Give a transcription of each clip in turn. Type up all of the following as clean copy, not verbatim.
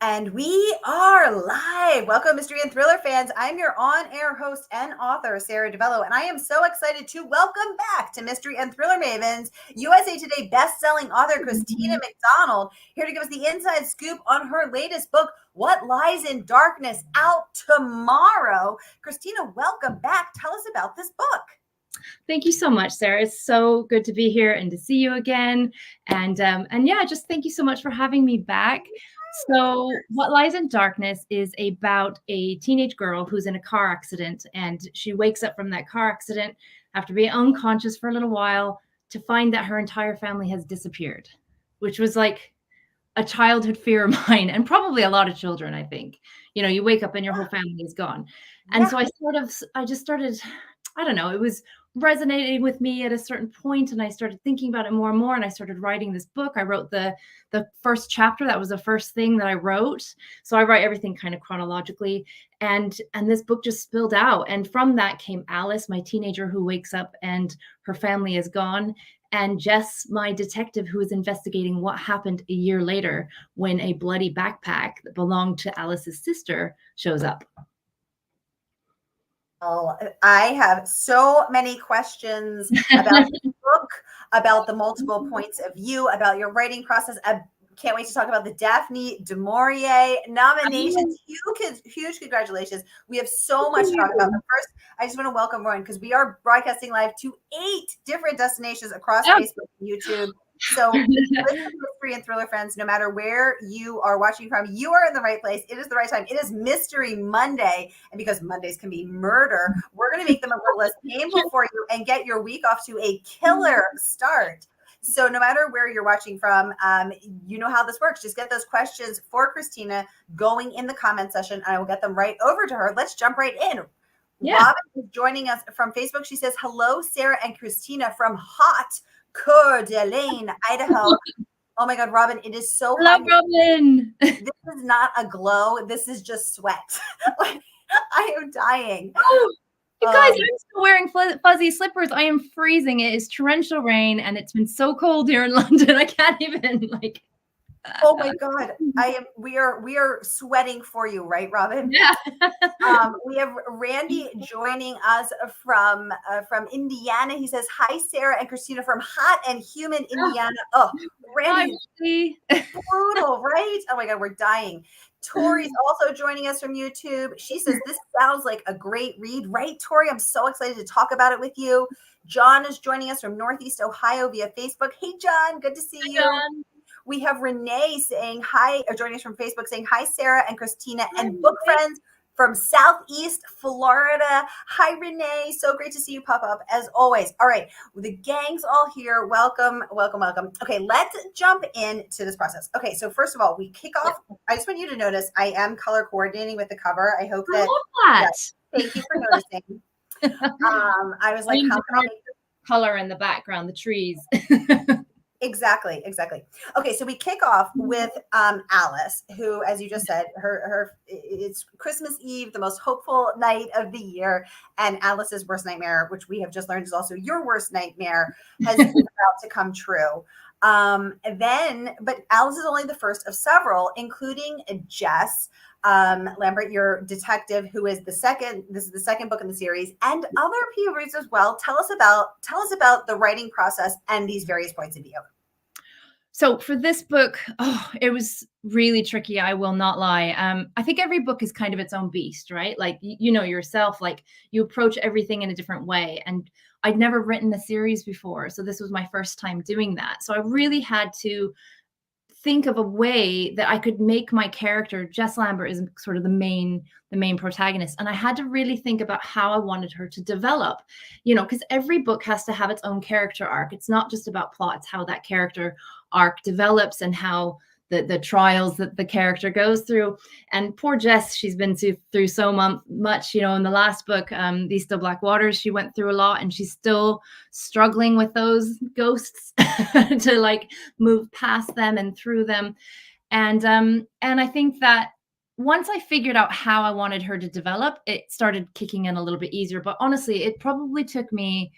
And we are live. Welcome, mystery and thriller fans. I'm your on-air host and author, Sara DiVello, and I am so excited to welcome back to Mystery and Thriller Mavens, USA Today best-selling author Christina McDonald, here to give us the inside scoop on her latest book, What Lies in Darkness, out tomorrow. Christina, welcome back. Tell us about this book. Thank you so much, Sara. It's so good to be here and to see you again. And yeah, just thank you so much for having me back. So What Lies in Darkness is about a teenage girl who's in a car accident, and she wakes up from that car accident after being unconscious for a little while to find that her entire family has disappeared, which was like a childhood fear of mine, and probably a lot of children, I think. You know, you wake up and your whole family is gone. And so I just started, I don't know, it was resonating with me at a certain point, and I started thinking about it more and more, and I started writing this book. I wrote the first chapter. That was the first thing that I wrote. So I write everything kind of chronologically, and this book just spilled out. And from that came Alice, my teenager who wakes up and her family is gone, and Jess, my detective, who is investigating what happened a year later when a bloody backpack that belonged to Alice's sister shows up. Oh, I have so many questions about the book, about the multiple points of view, about your writing process. I can't wait to talk about the Daphne du Maurier nominations. Huge congratulations. We have so much to talk about. But first, I just want to welcome Rowan because we are broadcasting live to 8 different destinations across Facebook and YouTube. So mystery and thriller friends, no matter where you are watching from, you are in the right place. It is the right time. It is Mystery Monday. And because Mondays can be murder, we're going to make them a little less painful for you and get your week off to a killer start. So no matter where you're watching from, you know how this works. Just get those questions for Christina going in the comment section, and I will get them right over to her. Let's jump right in. Yeah. Robin is joining us from Facebook. She says, hello, Sara and Christina from hot Coeur d'Alene, Idaho. Oh my God, Robin, it is so hot. Robin. This is not a glow. This is just sweat. I am dying. Oh, you guys, I'm still wearing fuzzy slippers. I am freezing. It is torrential rain, and it's been so cold here in London. I can't even like. Oh my God, we are sweating for you, right, Robin? Yeah. We have Randy joining us from Indiana. He says, hi, Sara and Christina from hot and humid Indiana. Oh, Randy, brutal, right? Oh my God, we're dying. Tori's also joining us from YouTube. She says, this sounds like a great read, right, Tori? I'm so excited to talk about it with you. John is joining us from Northeast Ohio via Facebook. Hey, John, good to see you. John. We have Renee saying hi, or joining us from Facebook saying hi, Sara and Christina, and book friends from Southeast Florida. Hi, Renee. So great to see you pop up as always. All right. The gang's all here. Welcome, welcome, welcome. Okay, let's jump into this process. Okay, so first of all, we kick off. I just want you to notice I am color coordinating with the cover. I hope that. I love that. Thank you for noticing. I was like, how can I make color in the background, the trees. Exactly. Okay, so we kick off with Alice, who, as you just said, it's Christmas Eve, the most hopeful night of the year, and Alice's worst nightmare, which we have just learned is also your worst nightmare, is about to come true. But Alice is only the first of several, including Jess Lambert, your detective, who is this is the second book in the series, and other POVs as well. Tell us about the writing process and these various points of view. So for this book, it was really tricky. I will not lie. I think every book is kind of its own beast, right? Like, you know yourself, like you approach everything in a different way. And I'd never written a series before. So this was my first time doing that. So I really had to think of a way that I could make my character, Jess Lambert is sort of the main protagonist. And I had to really think about how I wanted her to develop, you know, because every book has to have its own character arc. It's not just about plot, it's how that character arc develops and how the trials that the character goes through. And poor Jess, she's been through so much, you know. In the last book, These Still Black Waters, she went through a lot, and she's still struggling with those ghosts to like move past them and through them. And I think that once I figured out how I wanted her to develop, it started kicking in a little bit easier. But honestly, it probably took me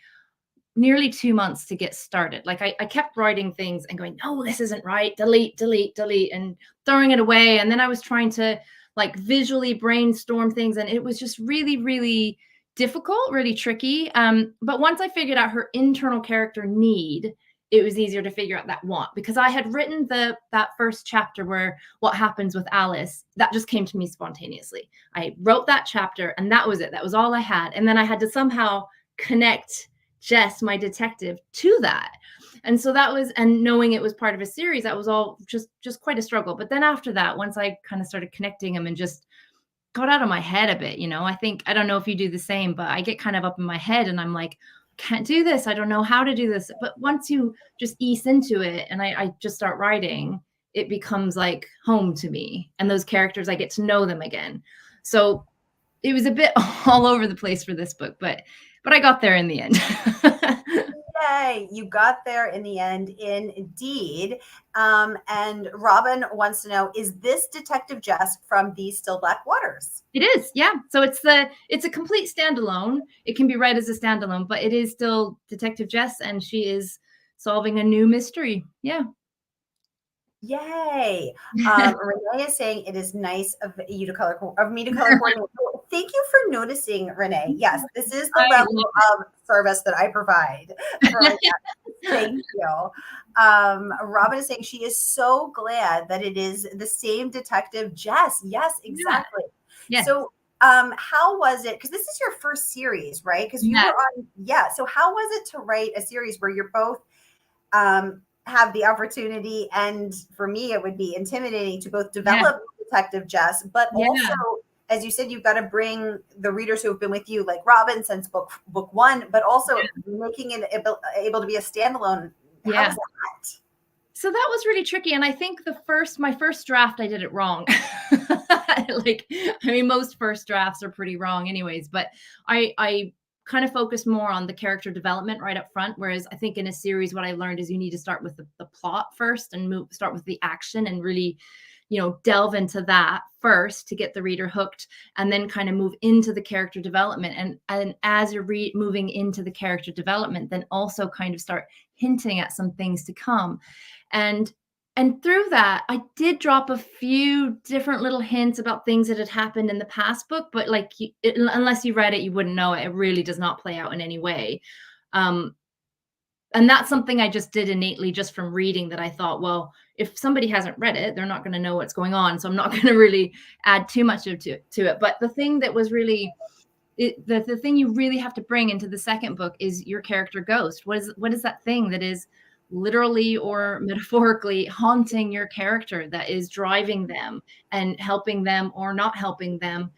nearly 2 months to get started. Like I kept writing things and going, no, this isn't right. Delete, delete, delete, and throwing it away. And then I was trying to like visually brainstorm things. And it was just really, really difficult, really tricky. But once I figured out her internal character need, it was easier to figure out that want, because I had written that first chapter where what happens with Alice, that just came to me spontaneously. I wrote that chapter and that was it. That was all I had. And then I had to somehow connect Jess, my detective, to that. And so that was, and knowing it was part of a series, that was all just quite a struggle. But then after that, once I kind of started connecting them and just got out of my head a bit, I don't know if you do the same, but I get kind of up in my head and I'm like, can't do this. I don't know how to do this. But once you just ease into it and I just start writing, it becomes like home to me. And those characters, I get to know them again. So it was a bit all over the place for this book, but I got there in the end. Yay, you got there in the end, indeed. And Robin wants to know, is this Detective Jess from These Still Black Waters? It is, yeah. So it's a complete standalone. It can be read as a standalone, but it is still Detective Jess, and she is solving a new mystery. Yeah. Yay. Renee is saying it is nice of me to color coordinate. Thank you for noticing, Renee. Yes, this is the level of service that I provide. Thank you. Robin is saying she is so glad that it is the same Detective Jess. Yes, exactly. Yeah. So how was it? Because this is your first series, right? Because you were on, So how was it to write a series where you're both have the opportunity, and for me it would be intimidating to both develop Detective Jess, but also, as you said, you've got to bring the readers who have been with you, like Robin, since book one, but also making it able to be a standalone. How was that? So that was really tricky, and I think my first draft, I did it wrong. Most first drafts are pretty wrong anyways, but I kind of focus more on the character development right up front. Whereas I think in a series, what I learned is you need to start with the plot first and start with the action and really, delve into that first to get the reader hooked, and then kind of move into the character development. And as you're moving into the character development, then also kind of start hinting at some things to come. And through that, I did drop a few different little hints about things that had happened in the past book, but unless you read it, you wouldn't know it. It really does not play out in any way. And that's something I just did innately just from reading, that I thought, well, if somebody hasn't read it, they're not going to know what's going on. So I'm not going to really add too much to it. But the thing that was really, the thing you really have to bring into the second book is your character ghost. What is that thing that is literally or metaphorically haunting your character, that is driving them and helping them or not helping them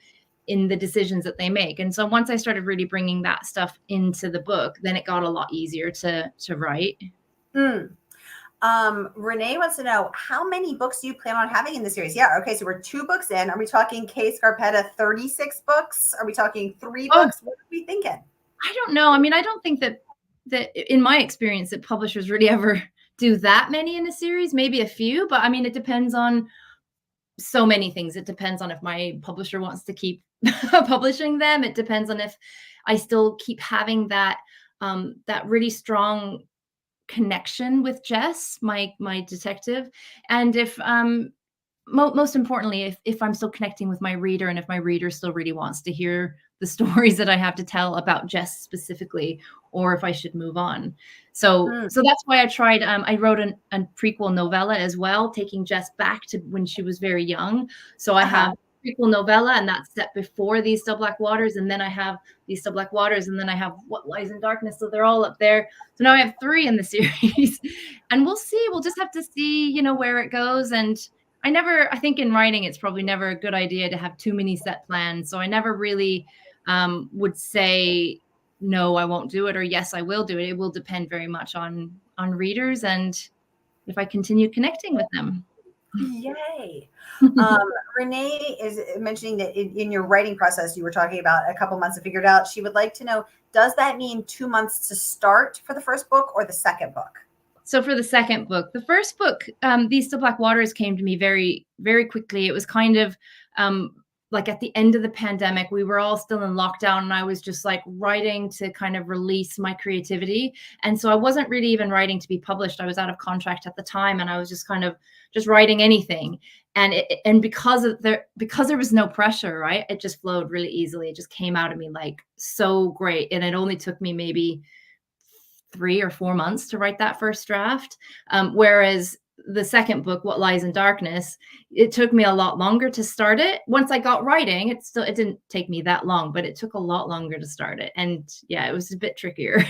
in the decisions that they make? And so once I started really bringing that stuff into the book, then it got a lot easier to write. Renee wants to know, how many books do you plan on having in the series? Yeah. Okay. So we're 2 books in. Are we talking K Scarpetta 36 books? Are we talking 3 books? What are we thinking? I don't know. I don't think that in my experience that publishers really ever do that many in a series, maybe a few, but it depends on so many things. It depends on if my publisher wants to keep publishing them. It depends on if I still keep having that really strong connection with Jess, my detective, and if most importantly, if I'm still connecting with my reader, and if my reader still really wants to hear the stories that I have to tell about Jess specifically, or if I should move on. So that's why I tried. I wrote a prequel novella as well, taking Jess back to when she was very young. So I have a prequel novella, and that's set before These Still Black Waters, and then I have These Still Black Waters, and then I have What Lies in Darkness. So they're all up there. So now I have 3 in the series, and we'll see. We'll just have to see, where it goes. And I think in writing, it's probably never a good idea to have too many set plans. So I never really would say, no, I won't do it, or yes, I will do it. It will depend very much on readers and if I continue connecting with them. Yay. Renee is mentioning that in your writing process, you were talking about a couple months to figure it out. She would like to know, does that mean 2 months to start for the first book or the second book? So for the second book, the first book, These Still Black Waters, came to me very, very quickly. It was kind of like at the end of the pandemic, we were all still in lockdown, and I was just like writing to kind of release my creativity. And so I wasn't really even writing to be published. I was out of contract at the time, and I was just kind of just writing anything. And because there was no pressure, right? It just flowed really easily. It just came out of me like so great. And it only took me maybe 3 or 4 months to write that first draft. Whereas the second book, What Lies in Darkness, it took me a lot longer to start it. Once I got writing, it didn't take me that long, but it took a lot longer to start it. And yeah, it was a bit trickier.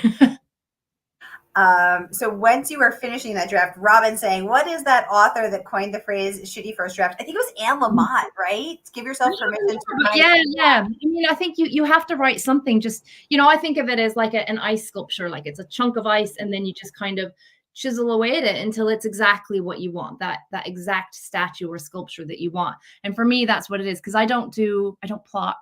So once you were finishing that draft, Robin saying, what is that author that coined the phrase shitty first draft? I think it was Anne Lamott, right? Give yourself permission to write. Yeah. I mean, I think you have to write something. Just, I think of it as like an ice sculpture, like it's a chunk of ice, and then you just kind of chisel away at it until it's exactly what you want, that exact statue or sculpture that you want. And for me, that's what it is, because I don't plot.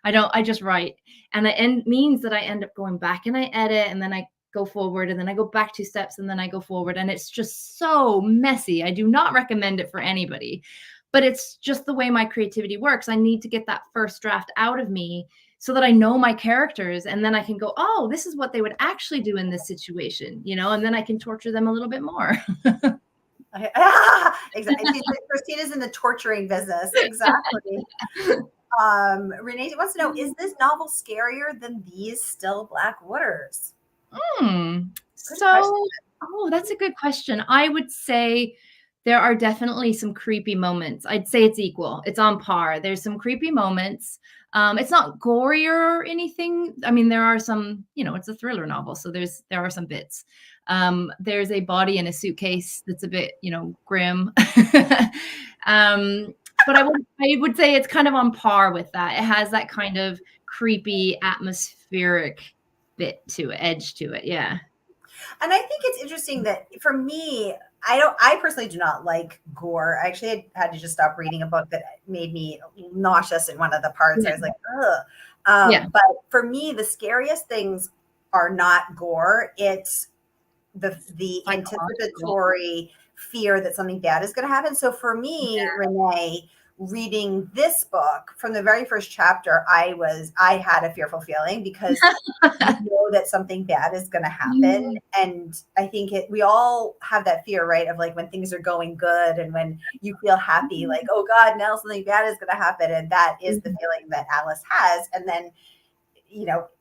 I just write. And it means that I end up going back and I edit, and then I go forward, and then I go back 2 steps, and then I go forward, and it's just so messy. I do not recommend it for anybody, but it's just the way my creativity works. I need to get that first draft out of me so that I know my characters, and then I can go, oh, this is what they would actually do in this situation, and then I can torture them a little bit more. Exactly. Christina's in the torturing business. Exactly. Renee wants to know, is this novel scarier than These Still Black Waters? That's a good question. I would say there are definitely some creepy moments. I'd say it's equal. It's on par. There's some creepy moments. It's not gory or anything. I mean, there are some, it's a thriller novel, so there are some bits. There's a body in a suitcase that's a bit, grim. But I would say it's kind of on par with that. It has that kind of creepy, atmospheric edge to it. Yeah. And I think it's interesting that for me, I personally do not like gore. I actually had to just stop reading a book that made me nauseous in one of the parts. Yeah. I was like, ugh. But for me, the scariest things are not gore. It's the anticipatory fear that something bad is going to happen. So for me, Renee, reading this book from the very first chapter, I had a fearful feeling, because you know that something bad is going to happen. And I think we all have that fear, right? Of like when things are going good and when you feel happy, like, oh God, now something bad is going to happen. And that is the feeling that Alice has. And then,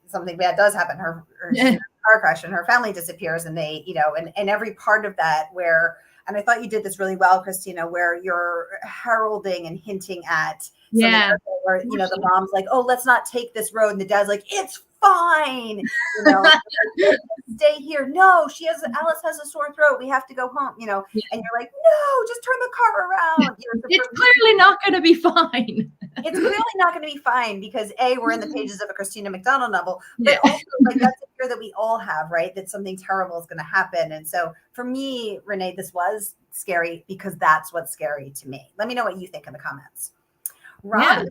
something bad does happen. Her car crash and her family disappears, and they, and every part of that and I thought you did this really well, Christina, where you're heralding and hinting at where, the mom's like, oh, let's not take this road. And the dad's like, it's fine. Stay here. No, Alice has a sore throat. We have to go home, and you're like, no, just turn the car around. It's clearly not going to be fine. It's clearly not going to be fine because we're in the pages of a Christina McDonald novel, but also like that's a fear that we all have, right? That something terrible is going to happen. And so for me, Renee, this was scary because that's what's scary to me. Let me know what you think in the comments. Rob,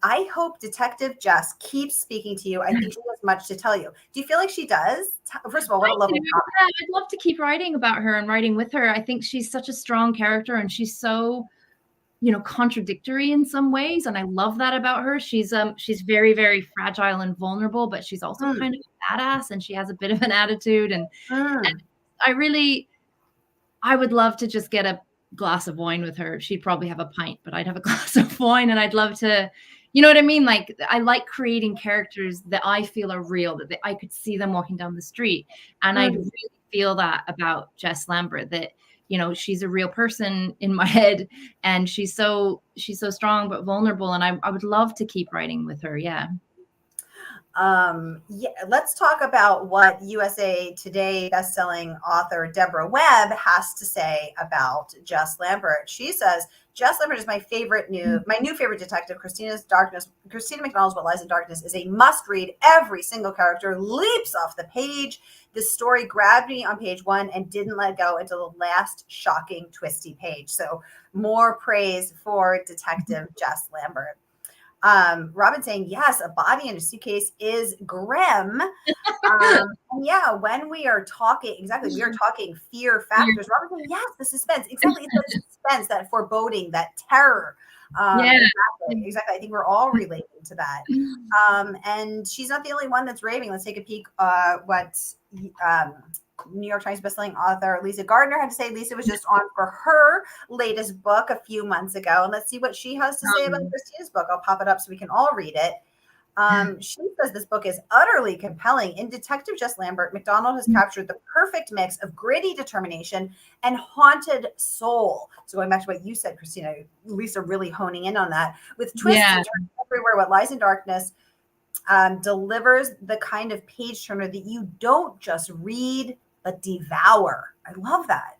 I hope Detective Jess keeps speaking to you. I think she has much to tell you. Do you feel like she does? First of all, what a lovely comment. I'd love to keep writing about her and writing with her. I think she's such a strong character, and she's so, contradictory in some ways. And I love that about her. She's very, very fragile and vulnerable, but she's also kind of a badass, and she has a bit of an attitude. And I would love to just get a glass of wine with her. She'd probably have a pint, but I'd have a glass of wine, and I'd love to, you know what I mean? Like, I like creating characters that I feel are real, that I could see them walking down the street. And I really feel that about Jess Lambert, that, she's a real person in my head, and she's so strong, but vulnerable. And I would love to keep writing with her. Yeah. Let's talk about what USA Today bestselling author Deborah Webb has to say about Jess Lambert. She says, Jess Lambert is my new favorite detective. Christina McDonald's What Lies in Darkness is a must read. Every single character leaps off the page. This story grabbed me on page 1 and didn't let go until the last shocking, twisty page. So more praise for Detective Jess Lambert. Robin saying, yes, a body in a suitcase is grim. And yeah, when we are talking, exactly, we are talking fear factors. Robin's saying, yes, the suspense. Exactly. It's that suspense, that foreboding, that terror. Yeah. Exactly. I think we're all relating to that. And she's not the only one that's raving. Let's take a peek what New York Times bestselling author Lisa Gardner had to say. Lisa was just on for her latest book a few months ago. And let's see what she has to say about Christina's book. I'll pop it up so we can all read it. She says this book is utterly compelling. In Detective Jess Lambert, McDonald has captured the perfect mix of gritty determination and haunted soul. So going back to what you said, Christina, Lisa really honing in on that. With twists and turns everywhere, What Lies in Darkness delivers the kind of page turner that you don't just read, but devour. I love that.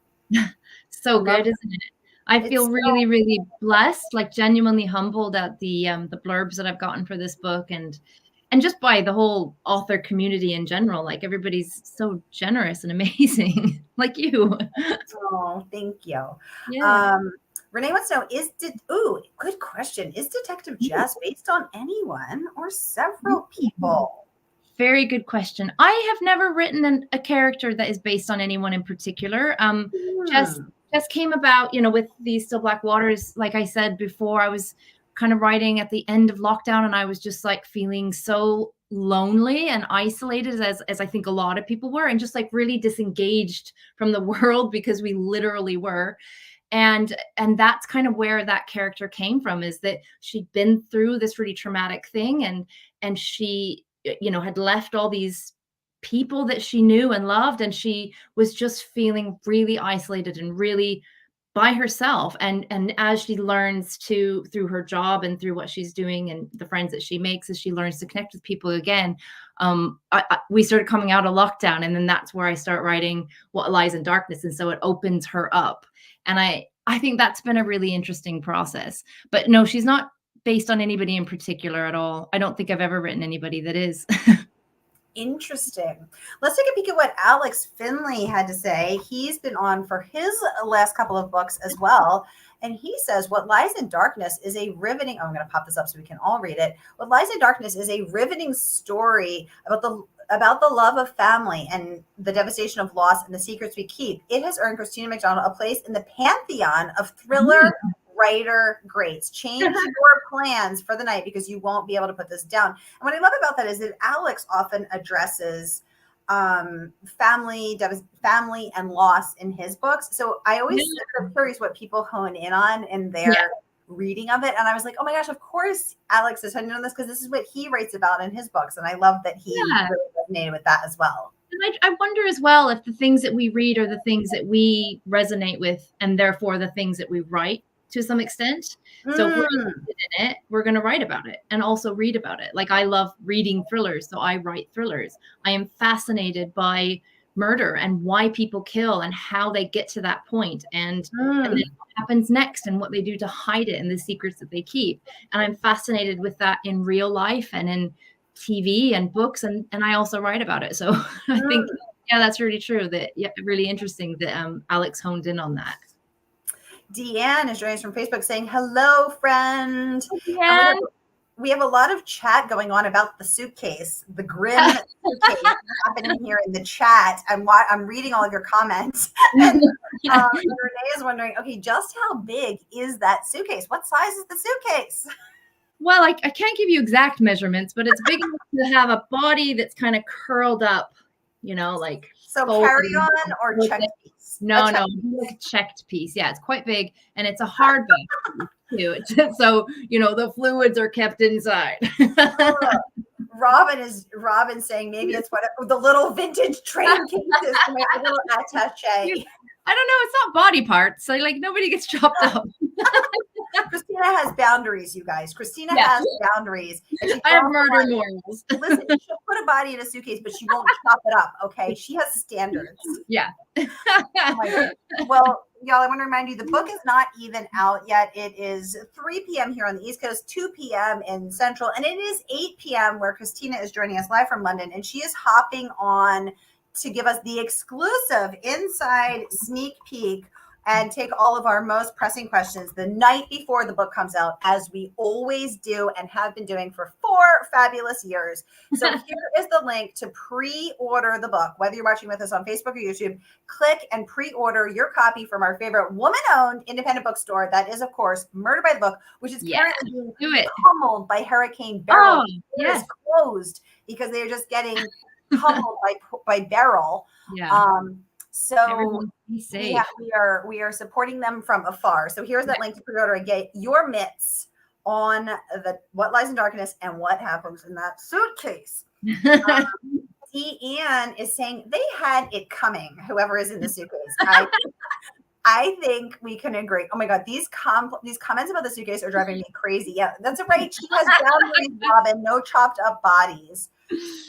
So good, isn't it? I feel really, really blessed, like genuinely humbled at the blurbs that I've gotten for this book, and just by the whole author community in general. Like everybody's so generous and amazing, like you. Oh, thank you. Yeah. Renee wants to know, good question. Is Detective Jess based on anyone or several people? Very good question. I have never written a character that is based on anyone in particular. Just came about, with these Still Black Waters. Like I said before, I was kind of writing at the end of lockdown, and I was just like feeling so lonely and isolated, as I think a lot of people were, and just like really disengaged from the world, because we literally were. And that's kind of where that character came from, is that she'd been through this really traumatic thing, and she had left all these people that she knew and loved, and she was just feeling really isolated and really by herself. And as she learns to, through her job and through what she's doing and the friends that she makes, as she learns to connect with people again, we started coming out of lockdown, and then that's where I start writing What Lies in Darkness. And so it opens her up, and I think that's been a really interesting process. But no, she's not based on anybody in particular at all. I don't think I've ever written anybody that is. Interesting. Let's take a peek at what Alex Finley had to say. He's been on for his last couple of books as well. And he says, What Lies in Darkness is a riveting, I'm going to pop this up so we can all read it. What Lies in Darkness is a riveting story about the love of family and the devastation of loss and the secrets we keep. It has earned Christina McDonald a place in the pantheon of thriller writer greats. Change your plans for the night, because you won't be able to put this down. And what I love about that is that Alex often addresses family and loss in his books. So I always am curious what people hone in on in their reading of it. And I was like, oh my gosh, of course Alex is honing on this, because this is what he writes about in his books. And I love that he really resonated with that as well. And I wonder as well if the things that we read are the things that we resonate with, and therefore the things that we write to some extent. So if we're interested in it, we're going to write about it and also read about it. Like I love reading thrillers, so I write thrillers. I am fascinated by murder and why people kill and how they get to that point, and then what happens next and what they do to hide it and the secrets that they keep. And I'm fascinated with that in real life and in TV and books, and I also write about it. So I think, that's really true. That really interesting that Alex honed in on that. Deanne is joining us from Facebook saying, hello, friend. Yeah. We have a lot of chat going on about the suitcase, the grim suitcase happening here in the chat. I'm reading all of your comments. And Renee is wondering, okay, just how big is that suitcase? What size is the suitcase? Well, I can't give you exact measurements, but it's big enough to have a body that's kind of curled up, like. So carry-on or checked piece? No, like a checked piece. Yeah, it's quite big, and it's a hardback too. So the fluids are kept inside. Robin saying maybe it's the little vintage train cases, a little attaché. I don't know. It's not body parts. So nobody gets chopped up. Christina has boundaries, you guys. Christina has boundaries. I have murder morals. Listen, she'll put a body in a suitcase, but she won't chop it up. Okay, she has standards. Yeah. Oh my God. Well, y'all, I want to remind you, the book is not even out yet. It is 3 p.m. here on the East Coast, 2 p.m. in Central, and it is 8 p.m. where Christina is joining us live from London, and she is hopping on to give us the exclusive inside sneak peek and take all of our most pressing questions the night before the book comes out, as we always do and have been doing for 4 fabulous years. So here is the link to pre-order the book. Whether you're watching with us on Facebook or YouTube, click and pre-order your copy from our favorite woman-owned independent bookstore. That is, of course, Murder by the Book, which is currently being pummeled by Hurricane Beryl. It is closed because they're just getting pummeled by Beryl. So we are supporting them from afar. So here's that link to pre-order and get your mitts on the What Lies in Darkness and What Happens in That Suitcase. Deanne is saying they had it coming, whoever is in the suitcase. I think we can agree. Oh my God, these comments about the suitcase are driving me crazy. Yeah, that's right. She has boundaries, Robin, no chopped up bodies.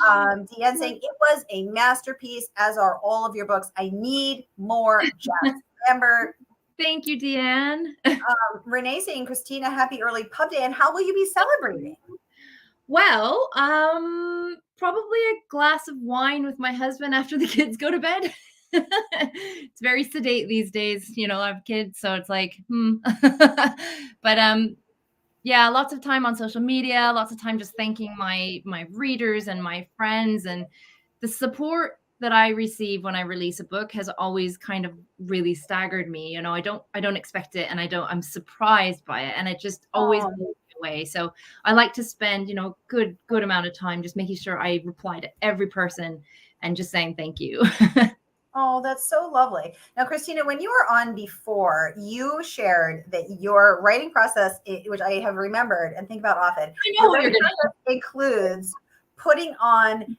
Deanne saying it was a masterpiece, as are all of your books. I need more Jess Lambert. Thank you, Deanne. Renee saying, Christina, happy early pub day. And how will you be celebrating? Well, probably a glass of wine with my husband after the kids go to bed. It's very sedate these days. You know, I have kids, so it's like, But yeah, lots of time on social media, lots of time just thanking my readers and my friends, and the support that I receive when I release a book has always kind of really staggered me. You know, I don't expect it, and I'm surprised by it, and it just always blows me away. So I like to spend, you know, good amount of time just making sure I reply to every person and just saying thank you. Oh, that's so lovely. Now, Christina, when you were on before, you shared that your writing process, which I have remembered and think about often, includes putting on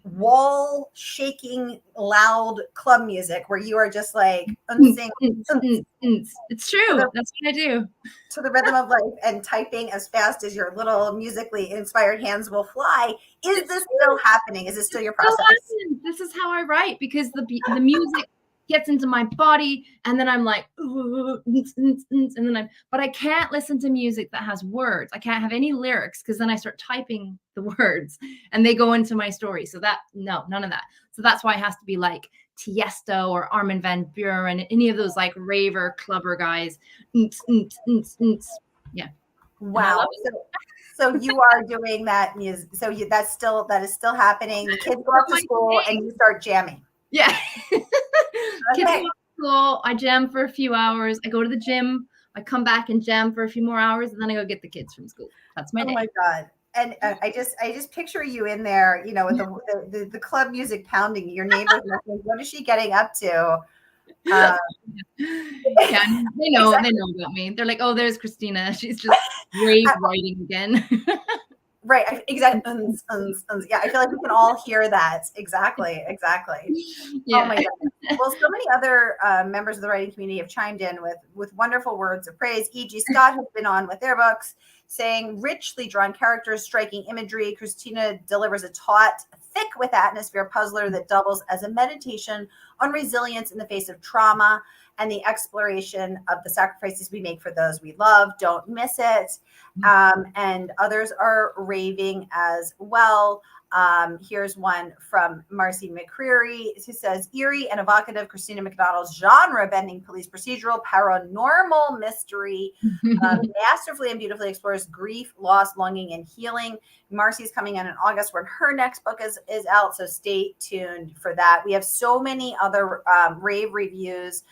wall shaking loud club music where you are just like it's true. That's what I do to the rhythm of life and typing as fast as your little musically inspired hands will fly. Is this still happening? Is this still your process? This is how I write, because the music gets into my body, and then I'm like, and then but I can't listen to music that has words. I can't have any lyrics, because then I start typing the words and they go into my story. So none of that. So that's why it has to be like Tiesto or Armin van Buuren, any of those like raver clubber guys. Yeah. Wow. So you are doing that music. So that is still happening. The kids go off to school and you start jamming. Yeah. Kids go to school, I jam for a few hours. I go to the gym. I come back and jam for a few more hours, and then I go get the kids from school. That's my day. Oh my God. And I just picture you in there, you know, with the club music pounding. Your neighbors, what is she getting up to? Yeah, they know about me. They're like, oh, there's Christina. She's just rave writing again. Right, exactly. Yeah, I feel like we can all hear that. Exactly. Yeah. Oh my God. Well, so many other members of the writing community have chimed in with wonderful words of praise. E.G. Scott has been on with their books, saying richly drawn characters, striking imagery. Christina delivers a taut, thick with atmosphere puzzler that doubles as a meditation on resilience in the face of trauma and the exploration of the sacrifices we make for those we love. Don't miss it. And others are raving as well. Here's one from Marcy McCreary, who says, eerie and evocative Christina McDonald's genre-bending police procedural paranormal mystery masterfully and beautifully explores grief, loss, longing, and healing. Marcy's coming in August when her next book is out, so stay tuned for that. We have so many other rave reviews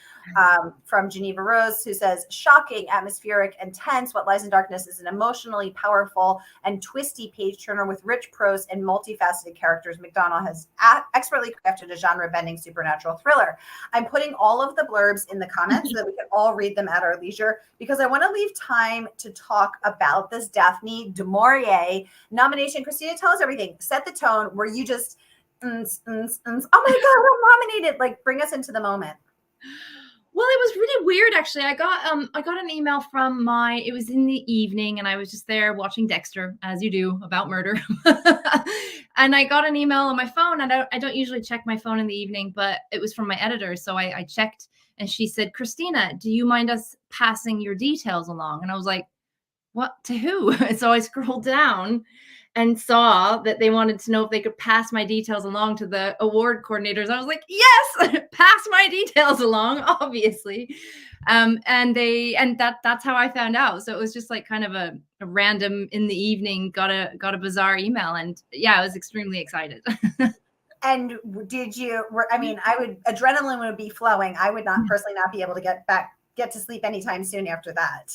from Geneva Rose, who says, shocking, atmospheric, and tense. What Lies in Darkness is an emotionally powerful and twisty page turner with rich prose and multifaceted characters. McDonald has expertly crafted a genre-bending supernatural thriller. I'm putting all of the blurbs in the comments so that we can all read them at our leisure, because I want to leave time to talk about this Daphne du Maurier nomination. Christina, tell us everything. Set the tone. Were you just, oh my God, I'm nominated. Like, bring us into the moment. Well, it was really weird, actually. I got an email from it was in the evening, and I was just there watching Dexter, as you do, about murder. And I got an email on my phone, and I don't usually check my phone in the evening, but it was from my editor. So I checked, and she said, Christina, do you mind us passing your details along? And I was like, what, to who? And so I scrolled down and saw that they wanted to know if they could pass my details along to the award coordinators. I was like, yes, pass my details along, obviously. And that's how I found out. So it was just like kind of a random in the evening, got a bizarre email, and yeah, I was extremely excited. And did you, I mean, adrenaline would be flowing. I would not personally not be able to get to sleep anytime soon after that.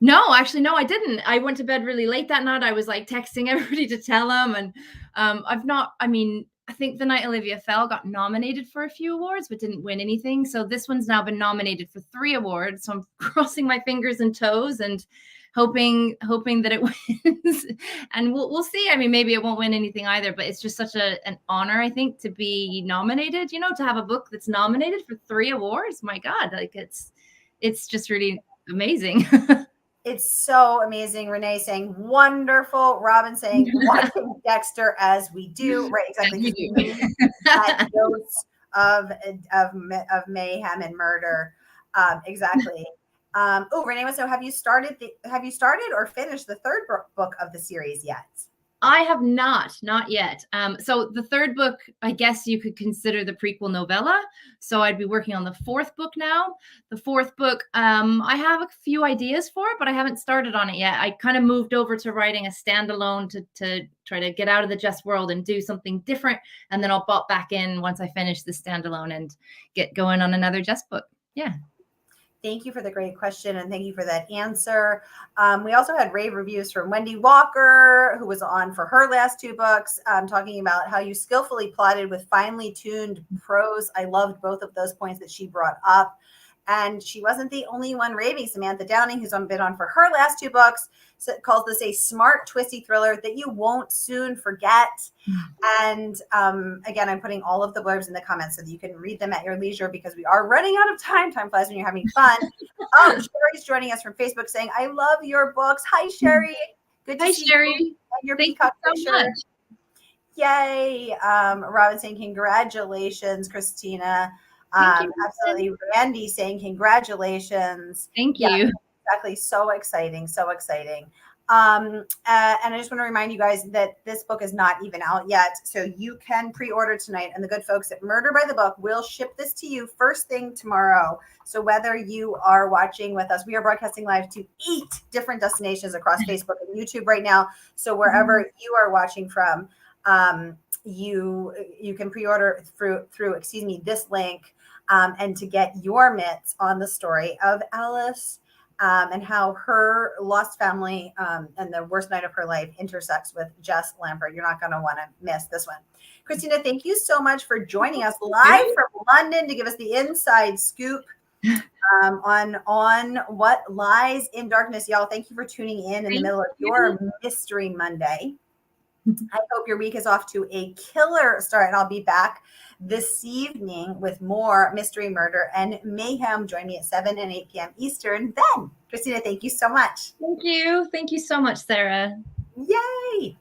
No, actually, no, I didn't. I went to bed really late that night. I was like texting everybody to tell them. And I think the Night Olivia Fell got nominated for a few awards, but didn't win anything. So this one's now been nominated for 3 awards. So I'm crossing my fingers and toes and hoping that it wins. And we'll see. I mean, maybe it won't win anything either, but it's just such an honor, I think, to be nominated, to have a book that's nominated for 3 awards. My God, like it's just really amazing. It's so amazing. Renee saying wonderful. Robin saying watching Dexter as we do. Right, exactly. As we do. That dose of mayhem and murder. Exactly. Renee wants to know, have you started or finished the 3rd book of the series yet? I have not yet. So the 3rd book, I guess you could consider the prequel novella. So I'd be working on the 4th book now. The 4th book, I have a few ideas for it, but I haven't started on it yet. I kind of moved over to writing a standalone to try to get out of the Jess world and do something different. And then I'll pop back in once I finish the standalone and get going on another Jess book. Yeah. Thank you for the great question, and thank you for that answer. We also had rave reviews from Wendy Walker, who was on for her last 2 books, talking about how you skillfully plotted with finely tuned prose. I loved both of those points that she brought up. And she wasn't the only one raving. Samantha Downing, who's been on for her last 2 books, calls this a smart, twisty thriller that you won't soon forget. And again, I'm putting all of the blurbs in the comments so that you can read them at your leisure, because we are running out of time. Time flies when you're having fun. Sherry's joining us from Facebook saying, I love your books. Hi, Sherry. Good to see Sherry. you. And your Thank peacock you so picture. much. Yay. Robin saying, congratulations, Christina. Absolutely. Randy saying congratulations. Thank you. Yeah, exactly. So exciting. So exciting. And I just want to remind you guys that this book is not even out yet. So you can pre-order tonight, and the good folks at Murder by the Book will ship this to you first thing tomorrow. So whether you are watching with us, we are broadcasting live to 8 different destinations across Facebook and YouTube right now. So wherever you are watching from, you can pre-order through this link. And to get your mitts on the story of Alice, and how her lost family and the worst night of her life intersects with Jess Lambert. You're not going to want to miss this one. Christina, thank you so much for joining us live from London to give us the inside scoop on what lies in darkness. Y'all, thank you for tuning in the middle of your Mystery Monday. I hope your week is off to a killer start, and I'll be back this evening with more mystery, murder, and mayhem. Join me at 7 and 8 p.m. Eastern then. Christina, thank you so much. Thank you. Thank you so much, Sara. Yay.